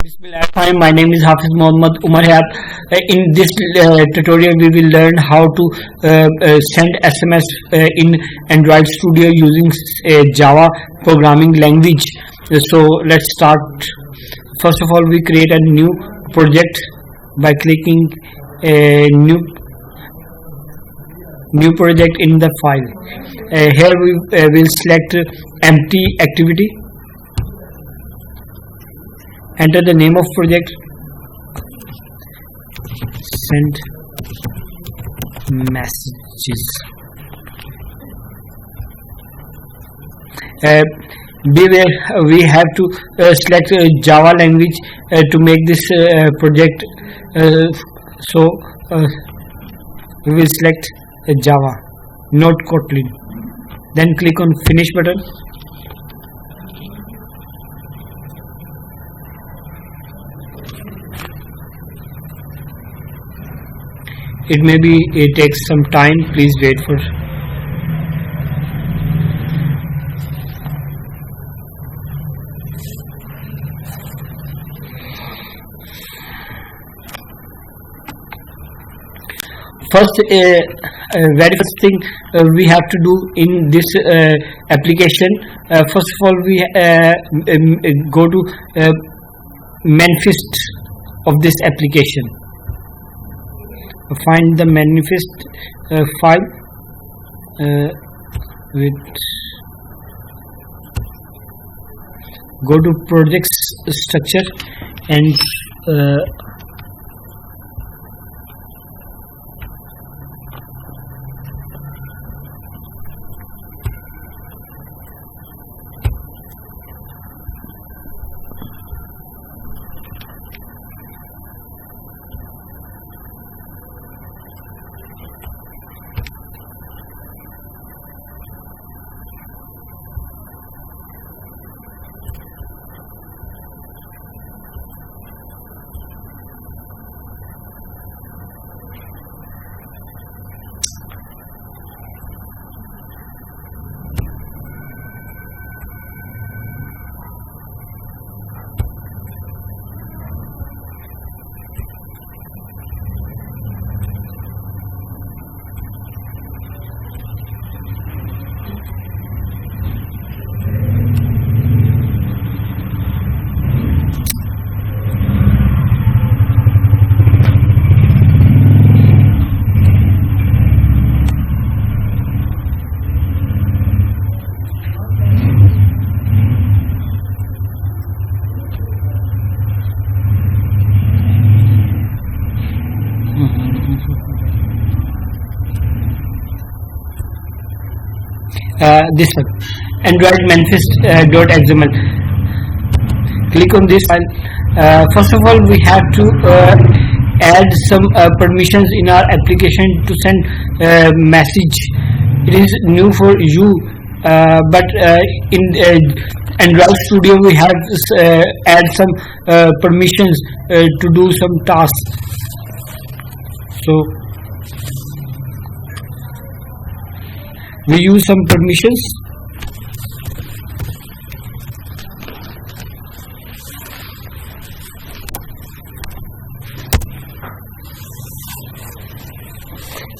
Bismillah. Hi, my name is Hafiz Muhammad Umar Hayat. In this tutorial, we will learn how to send SMS in Android Studio using Java programming language. So let's start. First of all, we create a new project by clicking a new project in the file. Here we will select empty activity. Enter the name of project, send messages. Beware, we have to select Java language to make this project. So we will select Java, not Kotlin. Then click on finish button. It takes some time. Please wait for. Very first thing we have to do in this application. First of all, we go to manifest of this application. Find the manifest file go to projects structure and this one, Android manifest.xml. Click on this file. First of all, we have to add some permissions in our application to send message. It is new for you, but in Android Studio we have add some permissions to do some tasks. So we use some permissions.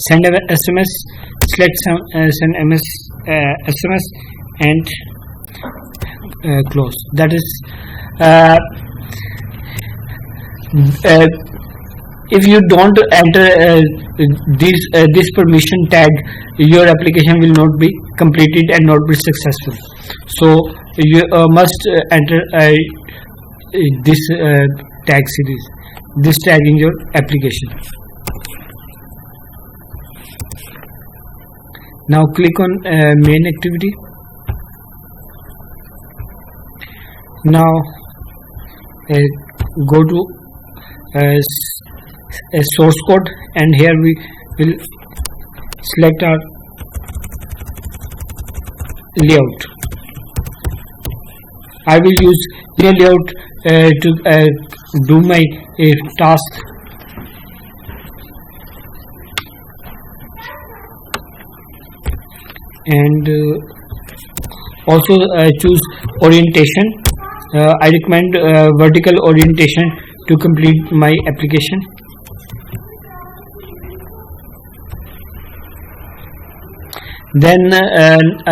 Send a SMS. Select send SMS and close. That is. If you don't enter this permission tag, your application will not be completed and not be successful. So you must enter this tag series, this tag in your application. Now click on main activity. Now go to a source code, and here we will select our layout. I will use layout to do my task. And also choose orientation. I recommend vertical orientation to complete my application. Then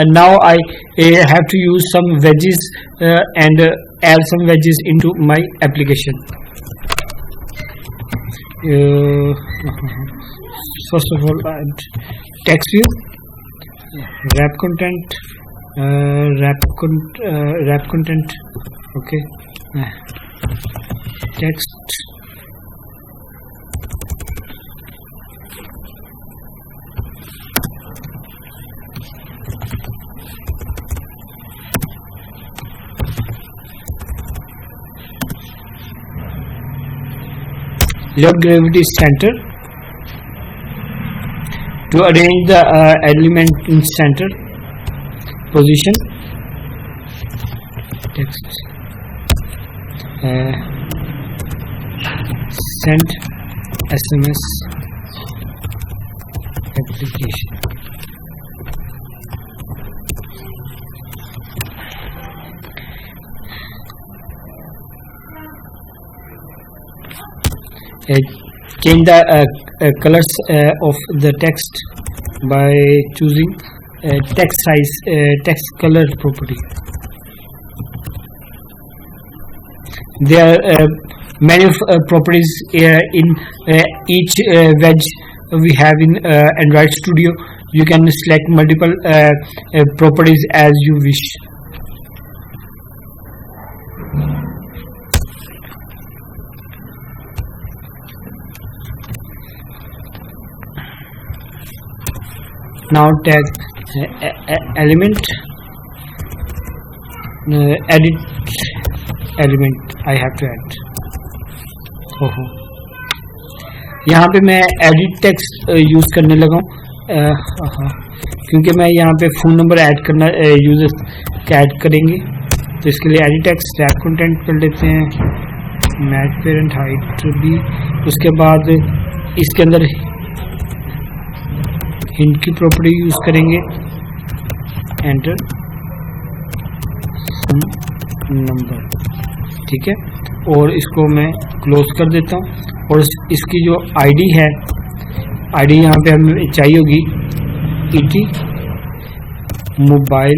now I have to use some wedges and add some wedges into my application. First of all, text view, wrap content, wrap content, okay, text, let gravity center to arrange the element in center position. Text, send SMS application. Change the colors of the text by choosing text size, text color property. There are many properties in each wedge we have in Android Studio. You can select multiple properties as you wish. Now tag element, edit element I have to add. यहाँ पे मैं edit text use करने लगा हूँ क्योंकि मैं यहाँ पे फोन नंबर ऐड करना यूजर का ऐड करेंगे, तो इसके लिए edit text wrap content कर लेते हैं, match parent height भी, उसके बाद इसके अंदर हिंट की प्रॉपर्टी यूज करेंगे, एंटर नंबर, ठीक है, और इसको मैं क्लोज कर देता हूँ। और इसकी जो आईडी है, आईडी यहाँ पे हमें चाहिए होगी ET मोबाइल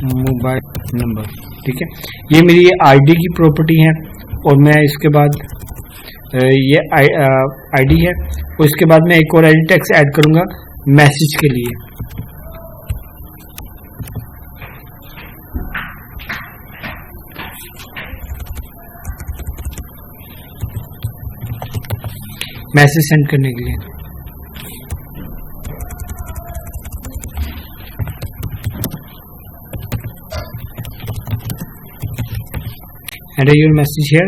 मोबाइल नंबर, ठीक है। ये मेरी आईडी की प्रॉपर्टी है और मैं इसके बाद ये आईडी है और इसके बाद मैं एक और एडिट टेक्स्ट ऐड करूंगा मैसेज के लिए। मैसेज सेंड करने के लिए enter your message here,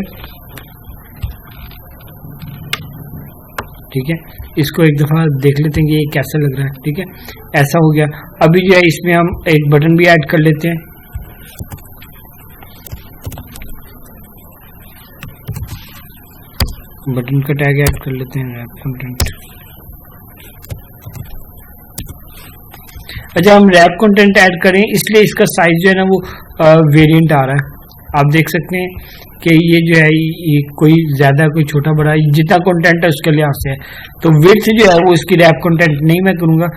ठीक है। इसको एक दफा देख लेते हैं कि ये कैसा लग रहा है, ठीक है। ऐसा हो गया। अभी जो है इसमें हम एक बटन भी ऐड कर लेते हैं, बटन का टैग ऐड कर लेते हैं, रैप कंटेंट। अच्छा, हम रैप कंटेंट ऐड करें इसलिए इसका साइज जो है ना वो वेरिएंट आ रहा है। आप देख सकते हैं कि ये जो है ये कोई ज्यादा कोई छोटा बड़ा जितना कंटेंट है उसके लिहाज से है। तो विड्थ जो है वो इसकी रैप कंटेंट नहीं मैं करूंगा,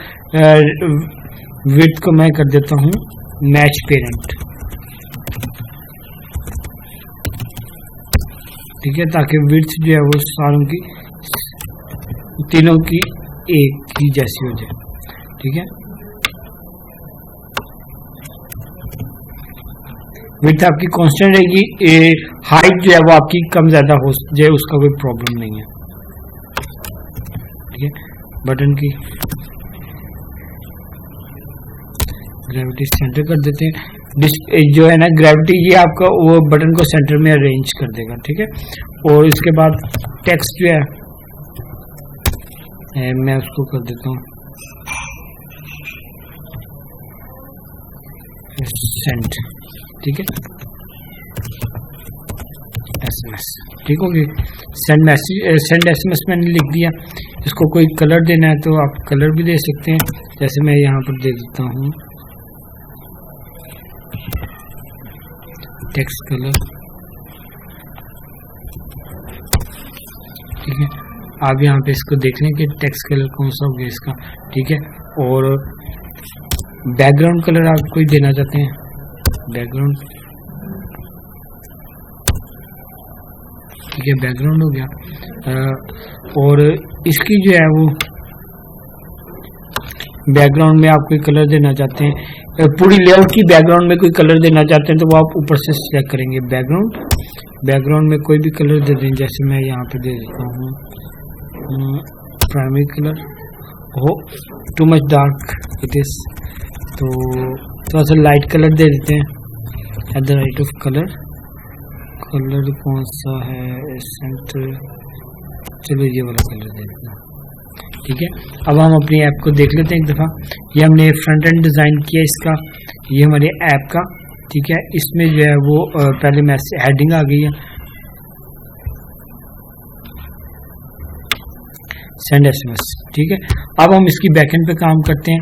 विड्थ को मैं कर देता हूँ मैच पेरेंट, ठीक है, ताकि विड्थ जो है वो सारों की तीनों की एक ही जैसी हो जाए, ठीक है। विड्थ आपकी कांस्टेंट रहेगी, हाइट जो है वो आपकी कम ज्यादा हो जाए उसका कोई प्रॉब्लम नहीं है, ठीक है। बटन की ग्रेविटी सेंटर कर देते हैं, जो है ना ग्रेविटी ये आपका वो बटन को सेंटर में अरेंज कर देगा, ठीक है। और इसके बाद टेक्स्ट जो है मैं उसको कर देता हूँ सेंड, ठीक है, SMS, ठीक होगी। सेंड मैसेज, सेंड SMS मैंने लिख दिया। इसको कोई कलर देना है तो आप कलर भी दे सकते हैं, जैसे मैं यहाँ पर दे देता हूँ टेक्स्ट कलर, ठीक है। आप यहाँ पे इसको देख लें कि टेक्स्ट कलर कौन सा हो गया इसका, ठीक है। और बैकग्राउंड कलर आप कोई देना चाहते हैं, बैकग्राउंड, ठीक है, बैकग्राउंड हो गया। और इसकी जो है वो बैकग्राउंड में आप कोई कलर देना चाहते हैं, पूरी लेआउट की बैकग्राउंड में कोई कलर देना चाहते हैं तो वो आप ऊपर से सिलेक्ट करेंगे बैकग्राउंड, बैकग्राउंड में कोई भी कलर दे दें, जैसे मैं यहाँ पे दे देता हूँ प्राइमरी कलर, हो too much dark it is, तो थोड़ा सा लाइट कलर दे देते हैं, at the right of colour, colour कौन सा है, सेंटर, चलो ये वाला कलर दे देते हैं, ठीक है। अब हम अपनी ऐप को देख लेते हैं एक दफ़ा। ये हमने फ्रंट एंड डिज़ाइन किया इसका, ये हमारे ऐप का, ठीक है। इसमें जो है वो पहले मैसेज हेडिंग आ गई है, सेंड SMS, ठीक है। अब हम इसकी बैकएंड पे काम करते हैं।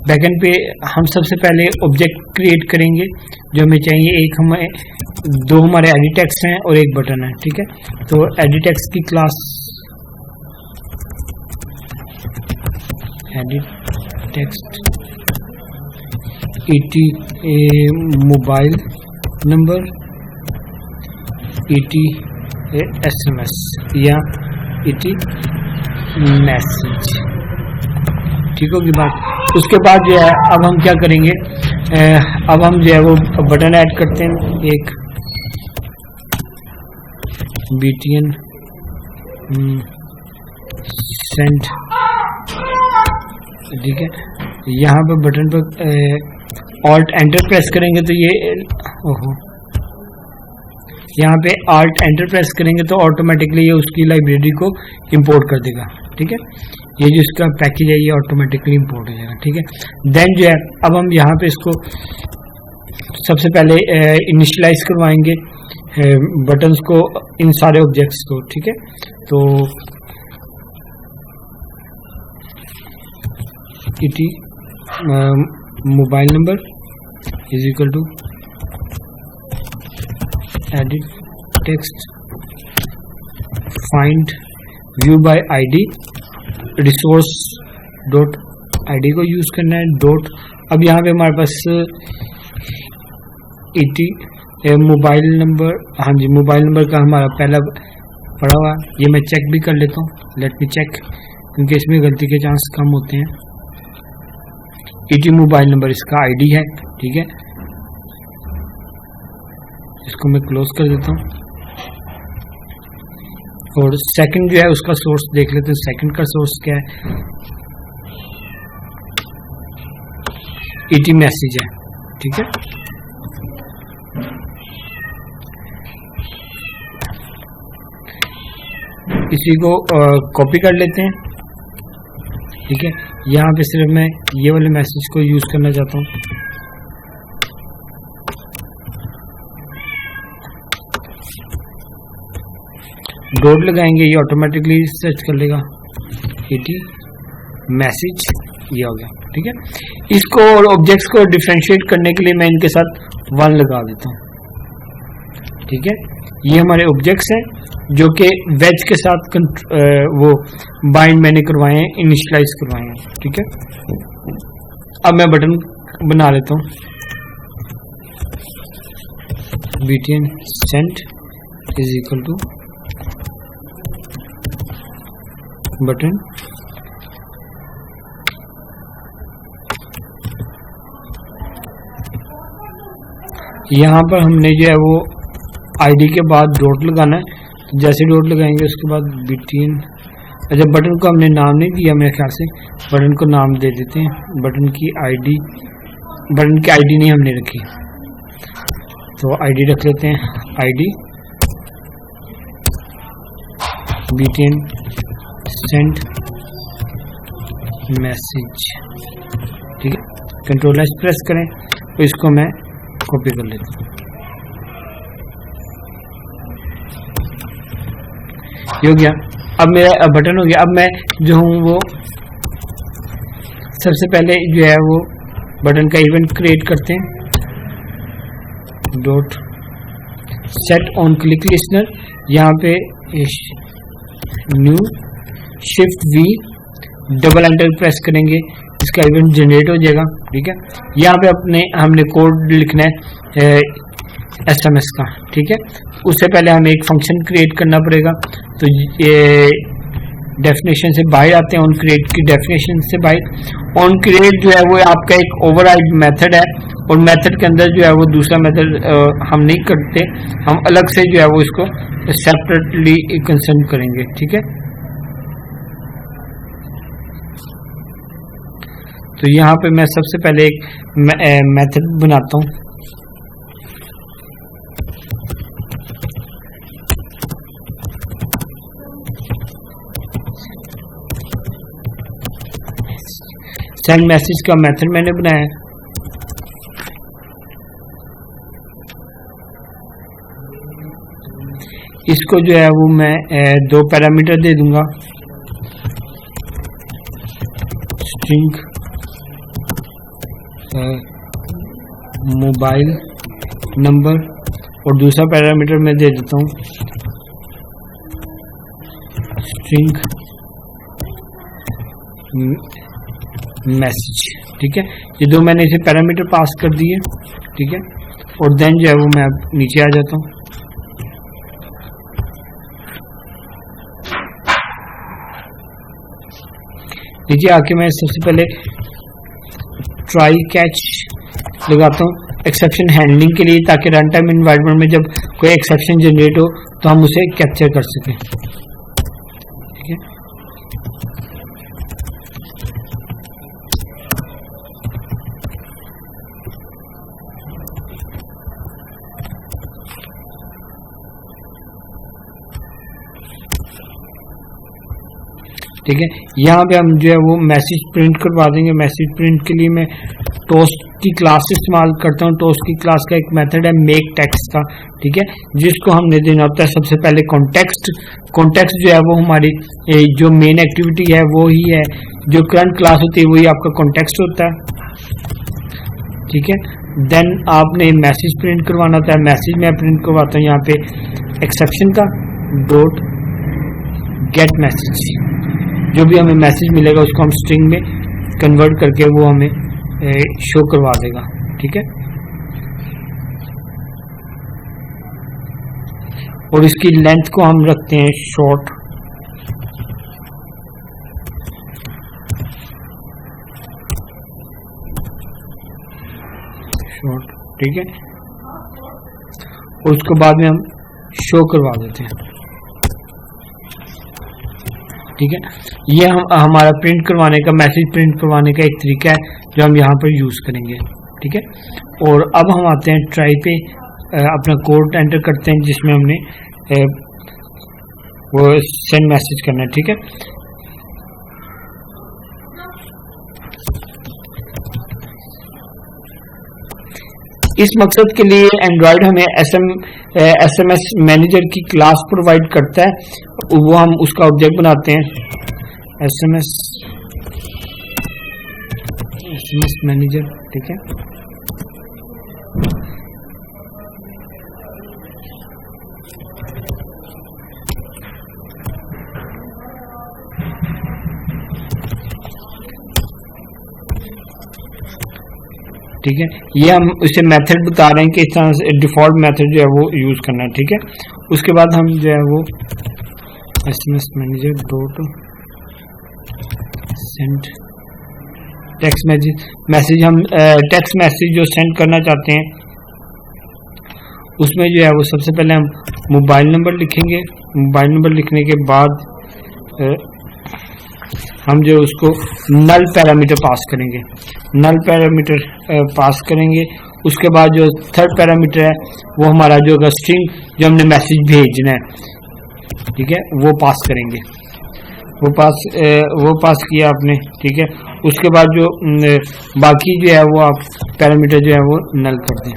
बैकएंड पे हम सबसे पहले ऑब्जेक्ट क्रिएट करेंगे जो हमें चाहिए, एक हमें दो हमारे एडिट टेक्स्ट हैं और एक बटन है, ठीक है। तो एडिट टेक्स्ट की class edit text ET mobile number, ET SMS या ET मैसेज, ठीक होगी बात। उसके बाद जो है अब हम क्या करेंगे, अब हम जो है वो बटन ऐड करते हैं, एक BTN सेंड, ठीक है। यहाँ पर बटन पर ऑल्ट एंटर प्रेस करेंगे तो ये, ओहो, यहाँ पे ऑल्ट एंटर प्रेस करेंगे तो ऑटोमेटिकली ये उसकी लाइब्रेरी को इंपोर्ट कर देगा, ठीक है। ये जो इसका पैकेज है ये ऑटोमेटिकली इंपोर्ट हो जाएगा, ठीक है। देन जो है अब हम यहाँ पे इसको सबसे पहले इनिशियलाइज करवाएंगे बटन्स को, इन सारे ऑब्जेक्ट्स को, ठीक है। तो ET mobile number is equal to edit text find view by ID, resource dot ID को यूज करना है, डॉट। अब यहाँ पे हमारे पास ET मोबाइल नंबर, हाँ जी, मोबाइल नंबर का हमारा पहला पड़ा हुआ, ये मैं चेक भी कर लेता हूँ, लेट मी चेक, क्योंकि इसमें गलती के चांस कम होते हैं। ET मोबाइल नंबर इसका ID है, ठीक है। इसको मैं क्लोज कर देता हूँ। और सेकंड जो है उसका सोर्स देख लेते हैं, सेकंड का सोर्स क्या है, ET मैसेज है, ठीक है। इसी को कॉपी कर लेते हैं, ठीक है। यहाँ पे सिर्फ मैं ये वाले मैसेज को यूज करना चाहता हूँ, डॉट लगाएंगे, ये ऑटोमेटिकली सर्च कर लेगा ET मैसेज, ये हो गया, ठीक है। इसको और ऑब्जेक्ट्स को डिफरेंशिएट करने के लिए मैं इनके साथ 1 लगा देता हूँ, ठीक है। ये हमारे ऑब्जेक्ट्स हैं जो कि वेज के साथ वो बाइंड मैंने करवाए हैं, इनिशियलाइज करवाए हैं, ठीक है। अब मैं बटन बना लेता हूँ, BTN send is equal to button, यहाँ पर हमने जो है वो ID के बाद डॉट लगाना है, जैसे डॉट लगाएंगे उसके बाद BTN, अच्छा बटन को हमने नाम नहीं दिया मेरे ख्याल से, बटन को नाम दे देते हैं, बटन की ID, बटन की ID नहीं हमने रखी तो ID रख लेते हैं, ID BTN सेंड मैसेज, ठीक है। कंट्रोल एस प्रेस करें तो इसको मैं कॉपी कर लेता हूँ। ये हो गया, अब मेरा बटन हो गया। अब मैं जो हूँ वो सबसे पहले जो है वो बटन का इवेंट क्रिएट करते हैं। Dot set on click listener, यहाँ पे new shift we double enter press करेंगे, इसका इवेंट जनरेट हो जाएगा। ठीक है, यहाँ पे हमने कोड लिखना है SMS का। ठीक है, उससे पहले हमें एक फंक्शन क्रिएट करना पड़ेगा। तो ये डेफिनेशन से बाहर आते हैं, ऑन क्रिएट की डेफिनेशन से बाहर। ऑन क्रिएट जो है वो आपका एक ओवरराइड मेथड है, और मेथड के अंदर जो है वो दूसरा मेथड हम नहीं करते, हम अलग से जो है वो इसको सेपरेटली कंसर्न करेंगे। ठीक है, तो यहाँ पे मैं सबसे पहले एक मेथड बनाता हूँ। सेंड मैसेज का मेथड मैंने बनाया है। इसको जो है वो मैं 2 पैरामीटर दे दूंगा, स्ट्रिंग मोबाइल नंबर, और दूसरा पैरामीटर मैं दे देता हूँ स्ट्रिंग मैसेज। ठीक है, ये 2 मैंने इसे पैरामीटर पास कर दिए। ठीक है, और देन जो है वो मैं नीचे आ जाता हूँ। नीचे आके मैं सबसे पहले ट्राई कैच लगाता हूँ एक्सेप्शन हैंडलिंग के लिए, ताकि रन टाइम एनवायरनमेंट में जब कोई एक्सेप्शन जनरेट हो तो हम उसे कैप्चर कर सकें। ठीक है, ठीक है, यहाँ पे हम जो है वो मैसेज प्रिंट करवा देंगे। मैसेज प्रिंट के लिए मैं टोस्ट की क्लास इस्तेमाल करता हूँ। टोस्ट की क्लास का एक मेथड है मेक टेक्स्ट का। ठीक है, जिसको हमने देना होता है सबसे पहले कॉन्टेक्स्ट। कॉन्टेक्स्ट जो है वो हमारी जो मेन एक्टिविटी है वो ही है, जो करंट क्लास होती है वही आपका कॉन्टेक्स्ट होता है। ठीक है, देन आपने मैसेज प्रिंट करवाना होता है। मैसेज मैं प्रिंट करवाता हूँ यहाँ पे एक्सेप्शन का डॉट गेट मैसेज। जो भी हमें मैसेज मिलेगा उसको हम स्ट्रिंग में कन्वर्ट करके वो हमें शो करवा देगा। ठीक है, और इसकी लेंथ को हम रखते हैं शॉर्ट। ठीक है, और उसके बाद में हम शो करवा देते हैं। ठीक है, ये हमारा प्रिंट करवाने का, मैसेज प्रिंट करवाने का एक तरीका है जो हम यहाँ पर यूज करेंगे। ठीक है, और अब हम आते हैं ट्राई पे, अपना कोड एंटर करते हैं जिसमें हमने वो सेंड मैसेज करना है। ठीक है, इस मकसद के लिए एंड्रॉयड हमें SMS मैनेजर की क्लास प्रोवाइड करता है, वो हम उसका ऑब्जेक्ट बनाते हैं SMS मैनेजर। ठीक है, ठीक है, ये हम उसे मेथड बता रहे हैं कि इस तरह से डिफॉल्ट मेथड जो है वो यूज करना है। ठीक है, उसके बाद हम जो है वो SMS manager dot send text message हम टेक्स्ट मैसेज जो सेंड करना चाहते हैं उसमें जो है वो सबसे पहले हम मोबाइल नंबर लिखेंगे। मोबाइल नंबर लिखने के बाद हम जो उसको नल पैरामीटर पास करेंगे। नल पैरामीटर पास करेंगे, उसके बाद जो थर्ड पैरामीटर है वो हमारा जो स्ट्रिंग जो हमने मैसेज भेजना है, ठीक है, वो पास करेंगे। वो पास किया आपने, ठीक है। उसके बाद जो बाकी जो है वो आप पैरामीटर जो है वो नल कर दें,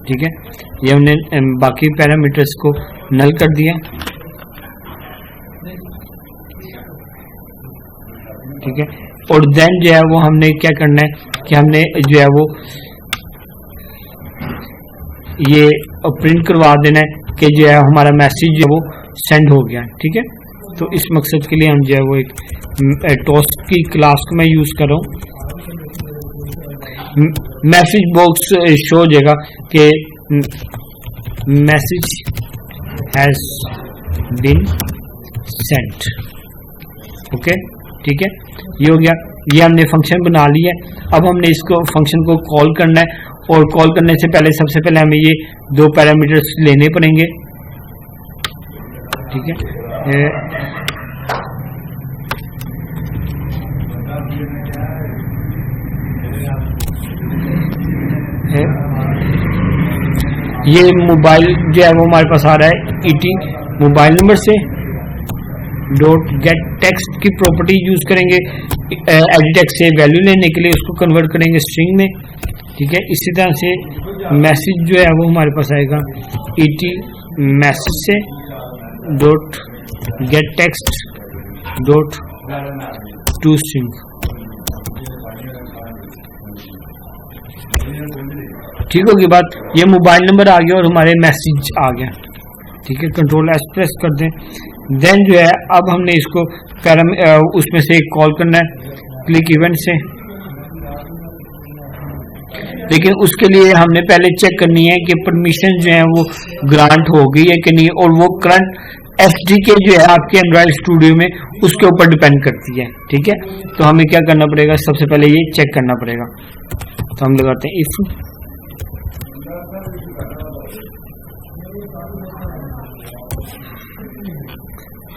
ठीक है। ये हमने बाकी पैरामीटर्स को नल कर दिया, ठीक है। और देन जो है वो हमने क्या करना है कि हमने जो है वो ये प्रिंट करवा देना है कि जो है हमारा मैसेज जो है वो सेंड हो गया, ठीक है। तो इस मकसद के लिए हम जो है वो एक टोस्ट की क्लास को मैं यूज कर रहा हूँ। मैसेज बॉक्स शो हो जाएगा कि message has been sent, okay, ठीक है। ये हो गया, ये हमने फंक्शन बना लिया है। अब हमने इसको फंक्शन को कॉल करना है, और कॉल करने से पहले सबसे पहले हमें ये दो पैरामीटर्स लेने पड़ेंगे, ठीक है। ये मोबाइल जो है वो हमारे पास आ रहा है ईटी मोबाइल नंबर से। डॉट गेट टेक्स्ट की प्रॉपर्टी यूज करेंगे एडिटेक्स से वैल्यू लेने के लिए, उसको कन्वर्ट करेंगे स्ट्रिंग में, ठीक है। इसी तरह से मैसेज जो है वो हमारे पास आएगा ईटी मैसेज से dot gate text dot to string, ठीक होगी बात। ये मोबाइल नंबर आ गया और हमारे मैसेज आ गया, ठीक है। कंट्रोल एस प्रेस कर दें। देन जो है अब हमने इसको उसमें से एक कॉल करना है क्लिक इवेंट से, लेकिन उसके लिए हमने पहले चेक करनी है कि परमिशन जो है वो ग्रांट हो गई है कि नहीं, और वो करंट एसडीके जो है आपके एंड्रॉइड स्टूडियो में उसके ऊपर डिपेंड करती है, ठीक है। तो हमें क्या करना पड़ेगा, सबसे पहले ये चेक करना पड़ेगा। तो हम लगाते हैं इफ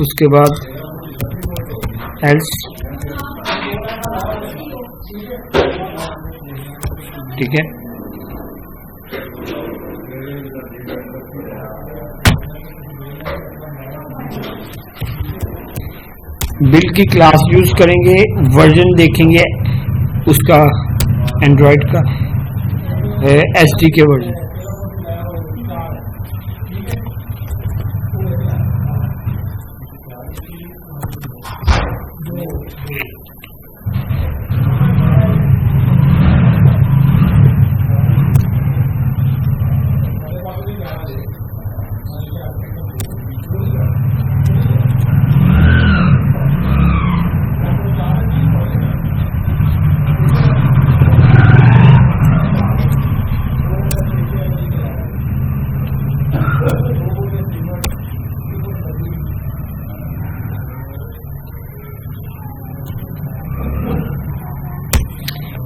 उसके बाद एल्स, ठीक है। बिल्ड की क्लास यूज करेंगे, वर्जन देखेंगे उसका एंड्रॉइड का एसडीके वर्जन,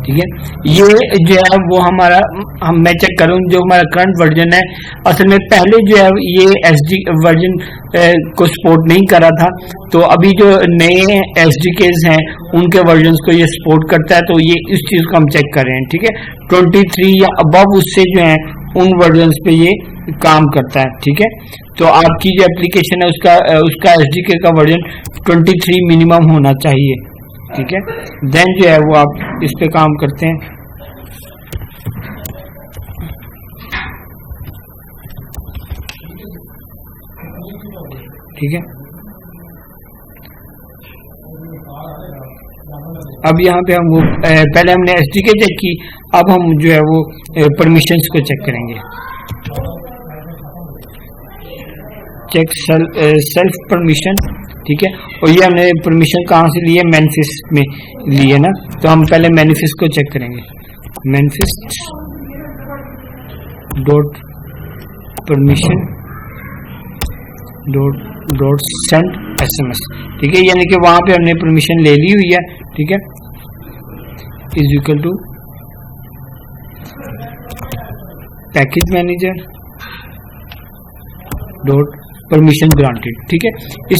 ठीक है। ये जो है वो हमारा मैं चेक करूँ जो हमारा करंट वर्जन है, असल में पहले जो है ये एसडी वर्जन को सपोर्ट नहीं कर रहा था, तो अभी जो नए एसडीकेस हैं उनके वर्जन्स को ये सपोर्ट करता है, तो ये इस चीज को हम चेक कर रहे हैं, ठीक है। 23 या अबव उससे जो है उन वर्जन्स पे ये काम करता है, ठीक है। तो आपकी जो एप्लीकेशन है उसका एसडीके का वर्जन 23 मिनिमम होना चाहिए, ठीक है। देन जो है वो आप इस पे काम करते हैं, ठीक है। अब यहाँ पे हम वो पहले हमने एसडीके चेक की, अब हम जो है वो परमिशंस को चेक करेंगे। चेक सेल्फ परमिशन, ठीक है। और ये हमने परमिशन कहाँ से लिए, मैनिफेस्ट में लिए ना, तो हम पहले मैनिफेस्ट को चेक करेंगे। Manifest dot permission dot send SMS, ठीक है। यानी कि वहां पे हमने परमिशन ले ली हुई है, ठीक है। Is equal to package manager dot permission granted, ठीक है। इस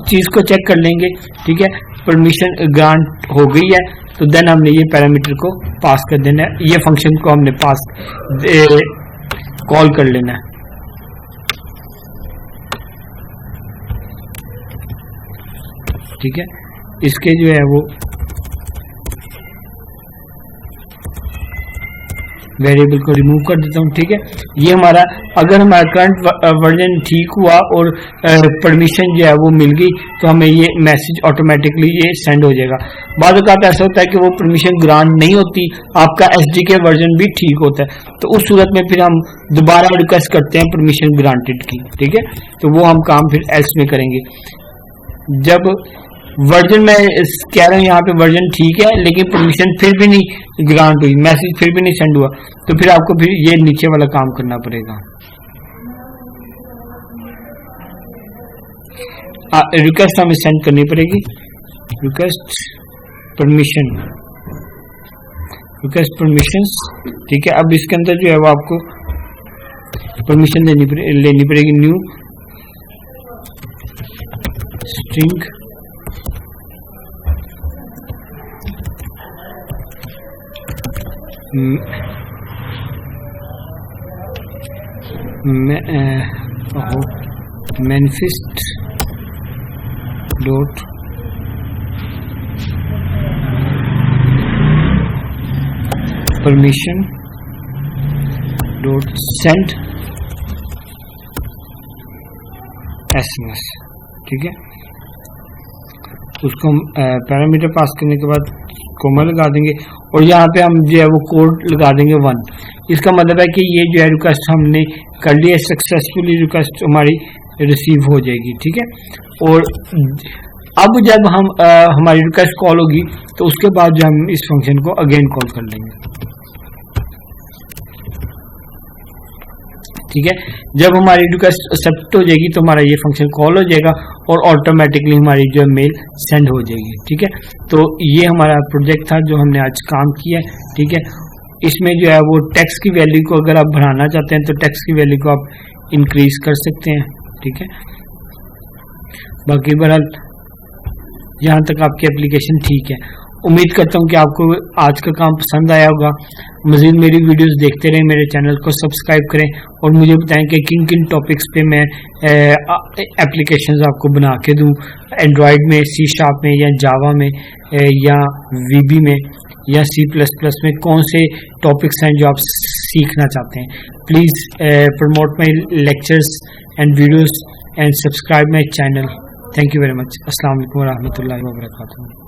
चीज को चेक कर लेंगे, ठीक है। परमिशन ग्रांट हो गई है, तो देन हमने ये पैरामीटर को पास कर देना है, ये फंक्शन को हमने पास कॉल कर लेना है। ठीक है, इसके जो है वो वेरिएबल को रिमूव कर देता हूँ। ठीक है, ये हमारा, अगर हमारा करंट वर्जन ठीक हुआ और परमिशन जो है वो मिल गई तो हमें ये मैसेज ऑटोमेटिकली ये सेंड हो जाएगा। बाद वक्त ऐसा होता है कि वो परमिशन ग्रांट नहीं होती, आपका एसडीके वर्जन भी ठीक होता है, तो उस सूरत में फिर हम दोबारा रिक्वेस्ट करते हैं परमिशन ग्रांटेड की। ठीक है, तो वो हम काम फिर एल्स में करेंगे। जब वर्जन में कह रहा हूँ यहाँ पे वर्जन ठीक है लेकिन परमिशन फिर भी नहीं ग्रांट हुई, मैसेज फिर भी नहीं सेंड हुआ, तो फिर आपको फिर ये नीचे वाला काम करना पड़ेगा। रिक्वेस्ट हमें सेंड करनी पड़ेगी, रिक्वेस्ट परमिशंस। ठीक है, अब इसके अंदर जो है वो आपको परमिशन लेनी पड़ेगी। New string manifest dot permission dot send SMS। ठीक है, उसको हम पैरामीटर पास करने के बाद कोमा लगा देंगे और यहाँ पे हम जो है वो कोड लगा देंगे 1। इसका मतलब है कि ये जो है रिक्वेस्ट हमने कर लिया सक्सेसफुली, रिक्वेस्ट हमारी रिसीव हो जाएगी। ठीक है, और अब जब हम हमारी रिक्वेस्ट कॉल होगी तो उसके बाद जो हम इस फंक्शन को अगेन कॉल कर लेंगे। ठीक है, जब हमारी रिक्वेस्ट एक्सेप्ट हो जाएगी तो हमारा ये फंक्शन कॉल हो जाएगा और ऑटोमेटिकली हमारी जो मेल सेंड हो जाएगी। ठीक है, तो ये हमारा प्रोजेक्ट था जो हमने आज काम किया है। ठीक है, इसमें जो है वो टेक्स्ट की वैल्यू को अगर आप बढ़ाना चाहते हैं तो टेक्स्ट की वैल्यू को आप इंक्रीज कर सकते हैं। ठीक है, बाकी बहरहाल यहाँ तक आपकी एप्लीकेशन ठीक है। उम्मीद करता हूँ कि आपको आज का काम पसंद आया होगा। मज़ीद मेरी वीडियोस देखते रहें, मेरे चैनल को सब्सक्राइब करें और मुझे बताएं कि किन किन टॉपिक्स पे मैं एप्लीकेशंस आपको बना के दूँ, एंड्रॉयड में, C# में या जावा में या VB में या C++ में कौन से टॉपिक्स हैं जो आप सीखना चाहते हैं। Please promote my lectures and videos and subscribe my channel. Thank you very much. अस्सलाम वालेकुम व रहमतुल्लाहि व बरकातुहू।